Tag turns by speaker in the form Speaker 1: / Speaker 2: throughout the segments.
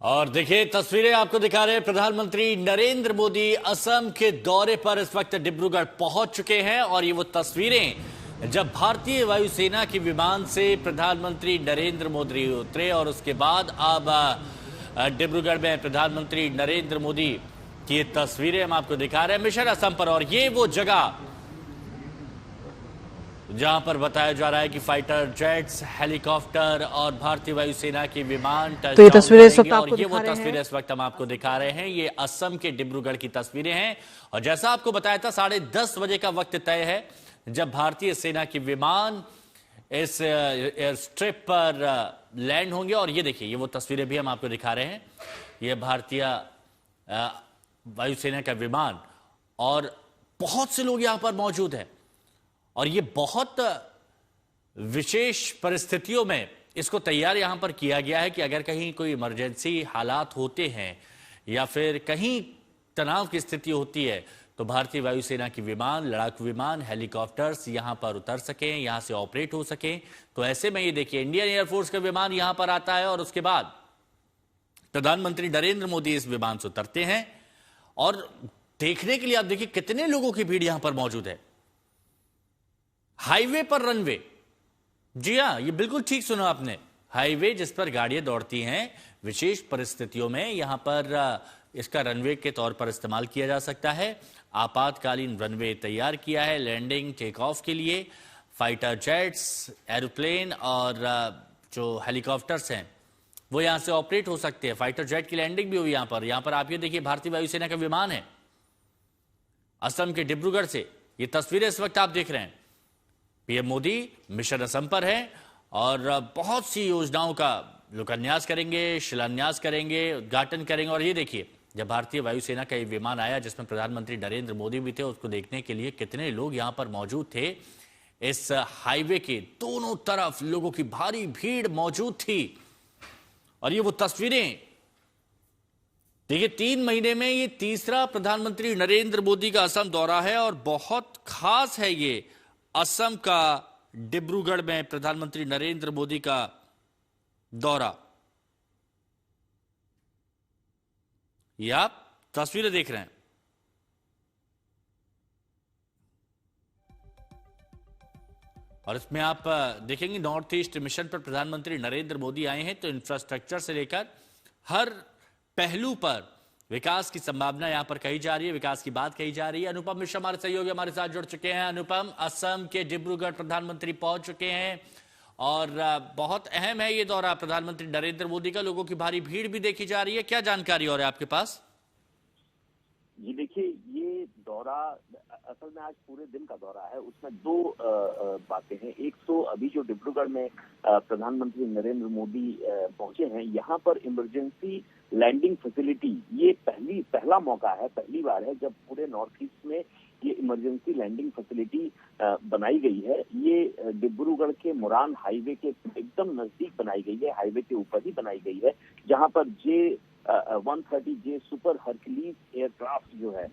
Speaker 1: और देखिए तस्वीरें आपको दिखा रहे हैं। प्रधानमंत्री नरेंद्र मोदी असम के दौरे पर इस वक्त डिब्रूगढ़ पहुंच चुके हैं और ये वो तस्वीरें जब भारतीय वायुसेना के विमान से प्रधानमंत्री नरेंद्र मोदी उतरे और उसके बाद अब डिब्रूगढ़ में प्रधानमंत्री नरेंद्र मोदी की ये तस्वीरें हम आपको दिखा रहे हैं मिशन असम पर। और ये वो जगह जहां पर बताया जा रहा है कि फाइटर जेट्स, हेलीकॉप्टर और भारतीय वायुसेना के विमान
Speaker 2: तो ये तस्वीरें इस वक्त
Speaker 1: और
Speaker 2: आपको
Speaker 1: ये वो
Speaker 2: दिखा रहे
Speaker 1: तस्वीरें
Speaker 2: हैं।
Speaker 1: इस वक्त हम आपको दिखा रहे हैं। ये असम के डिब्रूगढ़ की तस्वीरें हैं और जैसा आपको बताया था 10:30 बजे का वक्त तय है जब भारतीय सेना के विमान इस एयर स्ट्रिप पर लैंड होंगे। और ये देखिए, ये वो तस्वीरें भी हम आपको दिखा रहे हैं। ये भारतीय वायुसेना का विमान और बहुत से लोग यहां पर मौजूद हैं और ये बहुत विशेष परिस्थितियों में इसको तैयार यहां पर किया गया है कि अगर कहीं कोई इमरजेंसी हालात होते हैं या फिर कहीं तनाव की स्थिति होती है तो भारतीय वायुसेना के विमान, लड़ाकू विमान, हेलीकॉप्टर्स यहां पर उतर सकें, यहां से ऑपरेट हो सकें। तो ऐसे में ये देखिए, इंडियन एयरफोर्स का विमान यहां पर आता है और उसके बाद प्रधानमंत्री नरेंद्र मोदी इस विमान से उतरते हैं और देखने के लिए आप देखिए कितने लोगों की भीड़ यहां पर मौजूद है। हाईवे पर रनवे, जी हां, ये बिल्कुल ठीक सुना आपने। हाईवे जिस पर गाड़ियां दौड़ती हैं, विशेष परिस्थितियों में यहां पर इसका रनवे के तौर पर इस्तेमाल किया जा सकता है। आपातकालीन रनवे तैयार किया है लैंडिंग टेक ऑफ के लिए। फाइटर जेट्स, एरोप्लेन और जो हेलीकॉप्टर्स हैं वो यहां से ऑपरेट हो सकते हैं। फाइटर जेट की लैंडिंग भी हुई यहां पर आप ये देखिए, भारतीय वायुसेना का विमान है असम के डिब्रूगढ़ से। ये तस्वीरें इस वक्त आप देख रहे हैं। पीएम मोदी मिशन असम पर हैं और बहुत सी योजनाओं का लोकान्यास करेंगे, शिलान्यास करेंगे, उद्घाटन करेंगे। और ये देखिए, जब भारतीय वायुसेना का ये विमान आया जिसमें प्रधानमंत्री नरेंद्र मोदी भी थे, उसको देखने के लिए कितने लोग यहां पर मौजूद थे। इस हाईवे के दोनों तरफ लोगों की भारी भीड़ मौजूद थी। और ये वो तस्वीरें देखिए, 3 महीने में ये तीसरा प्रधानमंत्री नरेंद्र मोदी का असम दौरा है और बहुत खास है ये असम का डिब्रूगढ़ में प्रधानमंत्री नरेंद्र मोदी का दौरा। ये आप तस्वीरें देख रहे हैं और इसमें आप देखेंगे नॉर्थ ईस्ट मिशन पर प्रधानमंत्री नरेंद्र मोदी आए हैं तो इंफ्रास्ट्रक्चर से लेकर हर पहलू पर विकास की संभावना यहां पर कही जा रही है, विकास की बात कही जा रही है। अनुपम मिश्रा हमारे सहयोगी हमारे साथ जुड़ चुके हैं। अनुपम, असम के डिब्रूगढ़ प्रधानमंत्री पहुंच चुके हैं और बहुत अहम है ये दौरा प्रधानमंत्री नरेंद्र मोदी का। लोगों की भारी भीड़ भी देखी जा रही है, क्या जानकारी और है आपके पास?
Speaker 3: जी देखिए, ये दौरा असल में आज पूरे दिन का दौरा है। उसमें दो बातें हैं। एक तो अभी जो डिब्रूगढ़ में प्रधानमंत्री नरेंद्र मोदी पहुंचे हैं, यहाँ पर इमरजेंसी लैंडिंग फैसिलिटी, ये पहला मौका है, पहली बार है जब पूरे नॉर्थ ईस्ट में ये इमरजेंसी लैंडिंग फैसिलिटी बनाई गई है। ये डिब्रूगढ़ के मुरान हाईवे के एकदम नजदीक बनाई गई है, हाईवे के ऊपर ही बनाई गई है, जहां पर J-130J सुपर हरक्यूलिस एयरक्राफ्ट जो है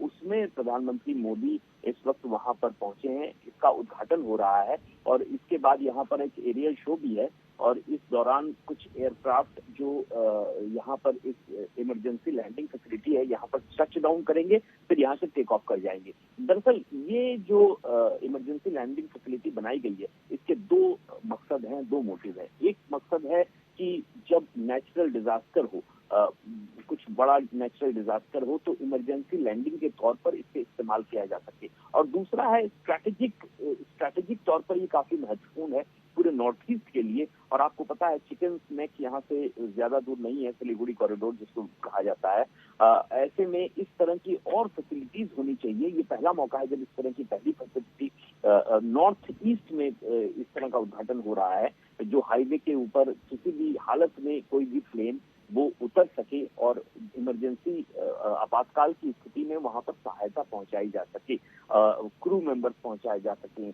Speaker 3: उसमें प्रधानमंत्री मोदी इस वक्त वहां पर पहुंचे हैं। इसका उद्घाटन हो रहा है और इसके बाद यहाँ पर एक एरियल शो भी है और इस दौरान कुछ एयरक्राफ्ट जो यहाँ पर इस इमरजेंसी लैंडिंग फैसिलिटी है यहाँ पर टच डाउन करेंगे, फिर यहाँ से टेक ऑफ कर जाएंगे। दरअसल ये जो इमरजेंसी लैंडिंग फैसिलिटी बनाई गई है, इसके दो मकसद हैं, दो मोटिव हैं। एक मकसद है कि जब नेचुरल डिजास्टर हो, कुछ बड़ा नेचुरल डिजास्टर हो, तो इमरजेंसी लैंडिंग के तौर पर इससे इस्तेमाल किया जा सके। और दूसरा है स्ट्रैटेजिक तौर पर ये काफी महत्वपूर्ण है पूरे नॉर्थ ईस्ट के लिए। और आपको पता है चिकन स्नैक यहाँ से ज्यादा दूर नहीं है, सिलीगुड़ी कॉरिडोर जिसको कहा जाता है। ऐसे में इस तरह की और फैसिलिटीज होनी चाहिए। ये पहला मौका है जब इस तरह की पहली फैसिलिटी नॉर्थ ईस्ट में इस तरह का उद्घाटन हो रहा है, जो हाईवे के ऊपर किसी भी हालत में कोई भी प्लेन वो उतर सके और इमरजेंसी आपातकाल की स्थिति में वहां पर सहायता पहुंचाई जा सके, क्रू मेंबर्स पहुंचाए जा सके।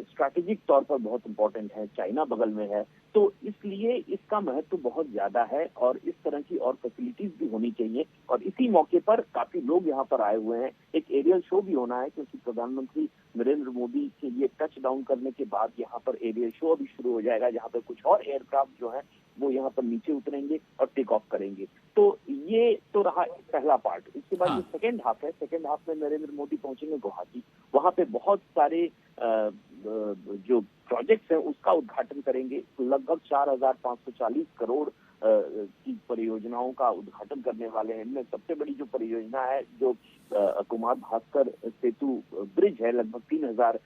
Speaker 3: स्ट्रैटेजिक तौर पर बहुत इंपॉर्टेंट है। चाइना बगल में है, तो इसलिए इसका महत्व बहुत ज्यादा है और इस तरह की और फैसिलिटीज भी होनी चाहिए। और इसी मौके पर काफी लोग यहाँ पर आए हुए हैं। एक एरियल शो भी होना है क्योंकि प्रधानमंत्री नरेंद्र मोदी के लिए टच डाउन करने के बाद यहाँ पर एरियल शो भी शुरू हो जाएगा, जहाँ पर कुछ और एयरक्राफ्ट जो है वो यहाँ पर नीचे उतरेंगे और टेक ऑफ करेंगे। तो ये तो रहा पहला पार्ट। इसके बाद जो
Speaker 1: हाँ।
Speaker 3: सेकेंड हाफ है, सेकेंड हाफ में नरेंद्र मोदी पहुंचेंगे गुवाहाटी। वहां पे बहुत सारे जो प्रोजेक्ट्स हैं उसका उद्घाटन करेंगे। लगभग 4,540 करोड़ की परियोजनाओं का उद्घाटन करने वाले हैं। इनमें सबसे बड़ी जो परियोजना है जो कुमार भास्कर सेतु ब्रिज है, लगभग 3,000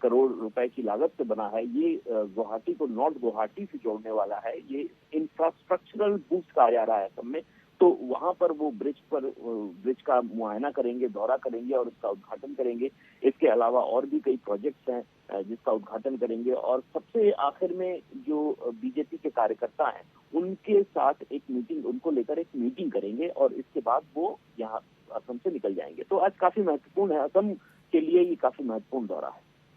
Speaker 3: करोड़ रुपए की लागत से बना है। ये गुवाहाटी को नॉर्थ गुवाहाटी से जोड़ने वाला है। ये इंफ्रास्ट्रक्चरल बूस्ट कहा जा रहा है सब में। तो वहां पर वो ब्रिज का मुआयना करेंगे, दौरा करेंगे और उसका उद्घाटन करेंगे। इसके अलावा और भी कई प्रोजेक्ट्स हैं जिसका उद्घाटन करेंगे। और सबसे आखिर में जो बीजेपी के कार्यकर्ता हैं उनके साथ एक मीटिंग, उनको लेकर एक मीटिंग करेंगे और इसके बाद वो यहाँ असम से निकल जाएंगे। तो आज काफी महत्वपूर्ण है, असम के लिए ये काफी महत्वपूर्ण दौरा है।